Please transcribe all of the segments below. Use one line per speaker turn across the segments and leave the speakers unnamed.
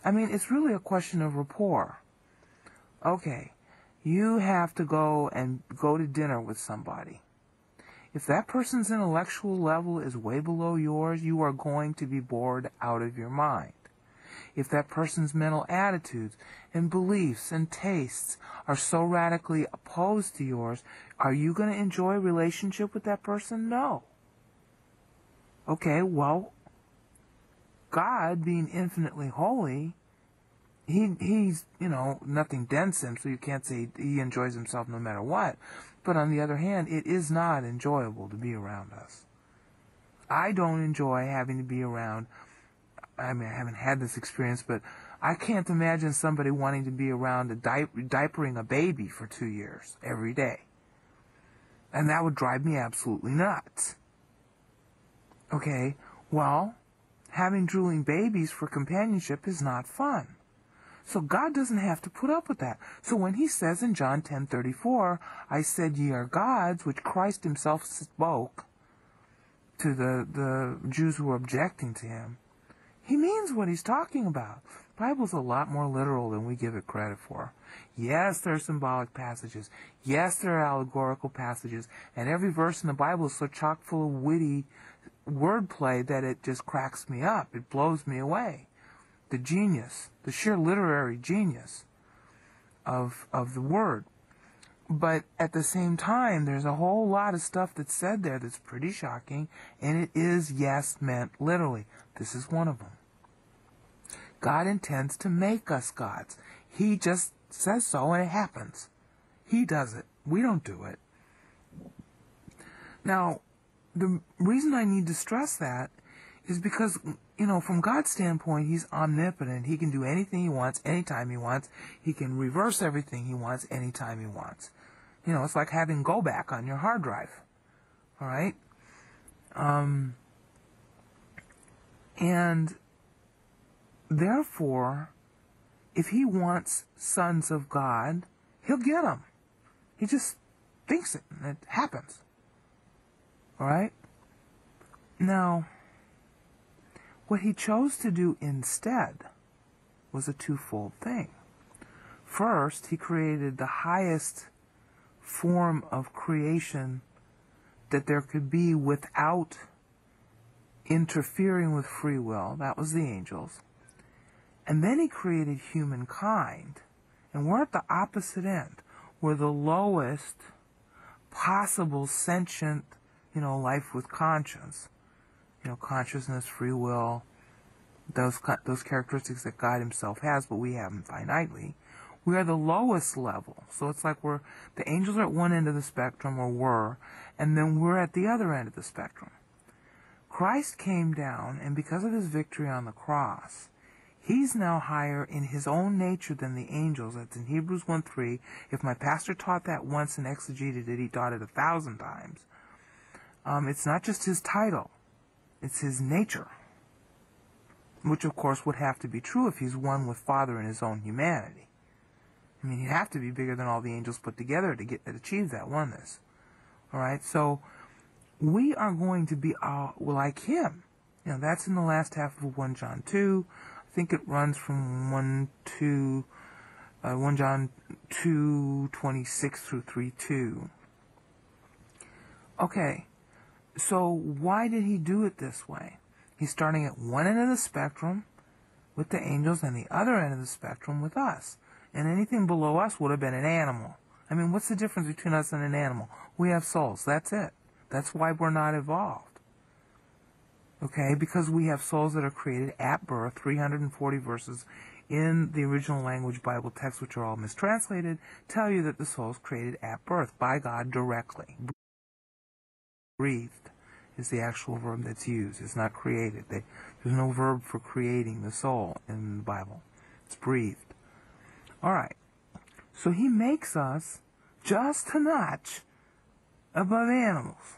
I mean, it's really a question of rapport. Okay, you have to go to dinner with somebody. If that person's intellectual level is way below yours, you are going to be bored out of your mind. If that person's mental attitudes and beliefs and tastes are so radically opposed to yours, are you going to enjoy a relationship with that person? No. Okay, well, God, being infinitely holy, he's, nothing dents him, so you can't say he enjoys himself no matter what. But on the other hand, it is not enjoyable to be around us. I don't enjoy having to be around. I mean, I haven't had this experience, but I can't imagine somebody wanting to be around diapering a baby for 2 years every day. And that would drive me absolutely nuts. Okay, well, having drooling babies for companionship is not fun. So God doesn't have to put up with that. So when he says in John 10:34, I said ye are gods, which Christ himself spoke to the Jews who were objecting to him, he means what he's talking about. The Bible's a lot more literal than we give it credit for. Yes, there are symbolic passages. Yes, there are allegorical passages. And every verse in the Bible is so chock full of witty wordplay that it just cracks me up. It blows me away. The genius, the sheer literary genius of the word. But at the same time, there's a whole lot of stuff that's said there that's pretty shocking, and it is, yes, meant literally. This is one of them. God intends to make us gods. He just says so, and it happens. He does it. We don't do it. Now, the reason I need to stress that is because, from God's standpoint, he's omnipotent. He can do anything he wants, anytime he wants. He can reverse everything he wants, anytime he wants. It's like having go back on your hard drive. All right? And therefore, if he wants sons of God, he'll get them. He just thinks it, and it happens. All right? Now, what he chose to do instead was a twofold thing. First, he created the highest form of creation that there could be without interfering with free will. That was the angels. And then he created humankind. And we're at the opposite end. We're the lowest possible sentient, life with conscience. Consciousness, free will, those characteristics that God himself has, but we have them finitely. We are the lowest level. So it's like the angels are at one end of the spectrum, or were, and then we're at the other end of the spectrum. Christ came down, and because of his victory on the cross, he's now higher in his own nature than the angels. That's in Hebrews 1:3. If my pastor taught that once and exegeted it, he taught it 1,000 times. It's not just his title. It's his nature. Which, of course, would have to be true if he's one with Father in his own humanity. I mean, he'd have to be bigger than all the angels put together to achieve that oneness. All right? So, we are going to be like him. That's in the last half of 1 John 2. I think it runs from 1 John 2:26 through 3:2. Okay. So why did he do it this way? He's starting at one end of the spectrum with the angels and the other end of the spectrum with us. And anything below us would have been an animal. I mean, what's the difference between us and an animal? We have souls. That's it. That's why we're not evolved. Okay? Because we have souls that are created at birth, 340 verses in the original language Bible texts, which are all mistranslated, tell you that the soul is created at birth by God directly. Breathed is the actual verb that's used. It's not created. There's no verb for creating the soul in the Bible. It's breathed. All right. So he makes us just a notch above animals.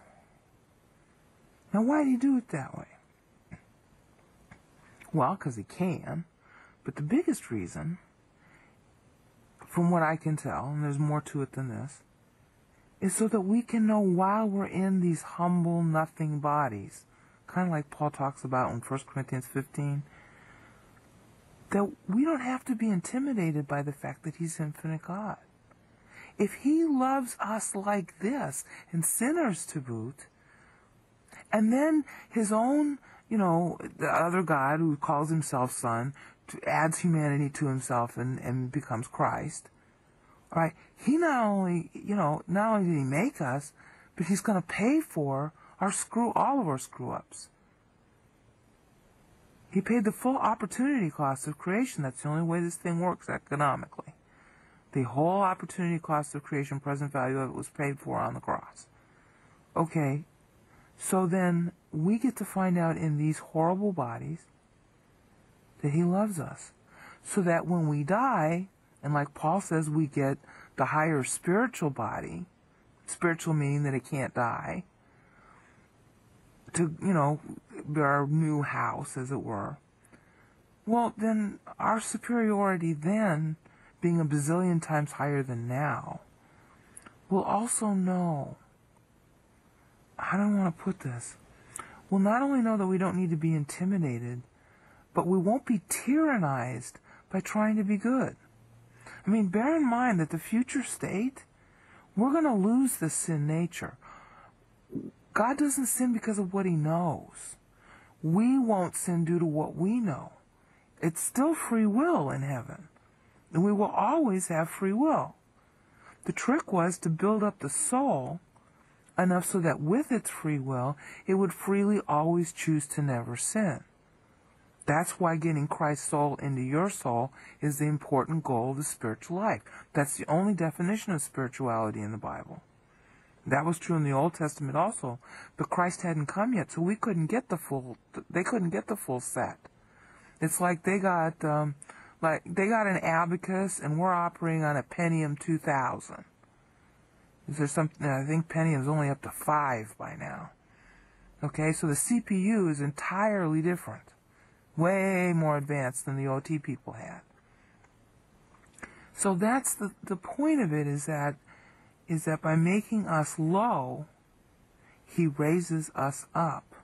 Now, why did he do it that way? Well, because he can. But the biggest reason, from what I can tell, and there's more to it than this, is so that we can know while we're in these humble, nothing bodies, kind of like Paul talks about in 1 Corinthians 15, that we don't have to be intimidated by the fact that he's infinite God. If he loves us like this, and sinners to boot, and then his own, the other God who calls himself Son, adds humanity to himself and becomes Christ, all right, he not only did he make us, but he's going to pay for all of our screw-ups. He paid the full opportunity cost of creation. That's the only way this thing works economically. The whole opportunity cost of creation, present value of it, was paid for on the cross. Okay, so then we get to find out in these horrible bodies that he loves us. So that when we die, and like Paul says, we get the higher spiritual body, spiritual meaning that it can't die, to, our new house, as it were. Well, then our superiority then, being a bazillion times higher than now, will also know, how do I want to put this? We'll not only know that we don't need to be intimidated, but we won't be tyrannized by trying to be good. I mean, bear in mind that the future state, we're going to lose the sin nature. God doesn't sin because of what he knows. We won't sin due to what we know. It's still free will in heaven. And we will always have free will. The trick was to build up the soul enough so that with its free will, it would freely always choose to never sin. That's why getting Christ's soul into your soul is the important goal of the spiritual life. That's the only definition of spirituality in the Bible. That was true in the Old Testament also, but Christ hadn't come yet, so they couldn't get the full set. It's like they got an Abacus, and we're operating on a Pentium 2000. Is there something? I think Pentium's only up to 5 by now. Okay, so the CPU is entirely different, way more advanced than the OT people had. So that's the point of it, is that by making us low, he raises us up,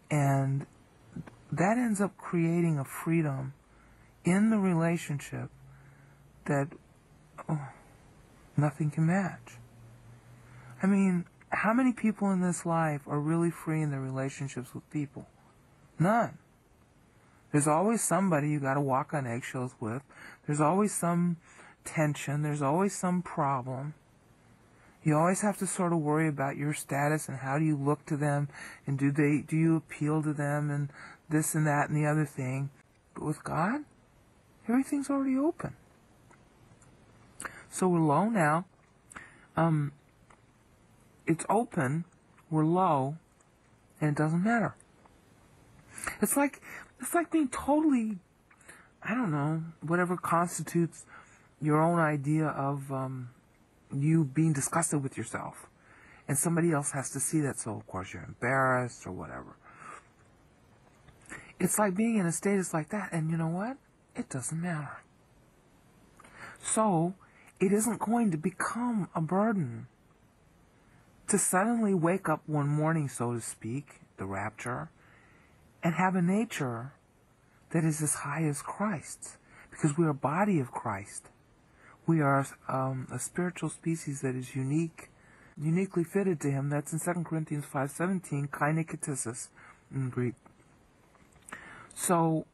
and that ends up creating a freedom in the relationship that nothing can match. I mean, how many people in this life are really free in their relationships with people? None. There's always somebody you got to walk on eggshells with. There's always some tension. There's always some problem. You always have to sort of worry about your status and how do you look to them, and do you appeal to them, and this and that and the other thing. But with God, everything's already open. So we're low now. It's open. We're low, and it doesn't matter. It's like being totally, I don't know, whatever constitutes your own idea of you being disgusted with yourself. And somebody else has to see that, so of course you're embarrassed or whatever. It's like being in a status like that, and you know what? It doesn't matter. So, it isn't going to become a burden to suddenly wake up one morning, so to speak, the rapture, and have a nature that is as high as Christ's, because we are a body of Christ. We are a spiritual species that is uniquely fitted to him. That's in 2 Corinthians 5:17, kainekitesis in Greek. So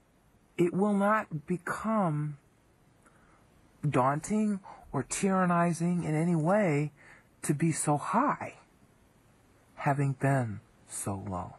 it will not become daunting or tyrannizing in any way to be so high, having been so low.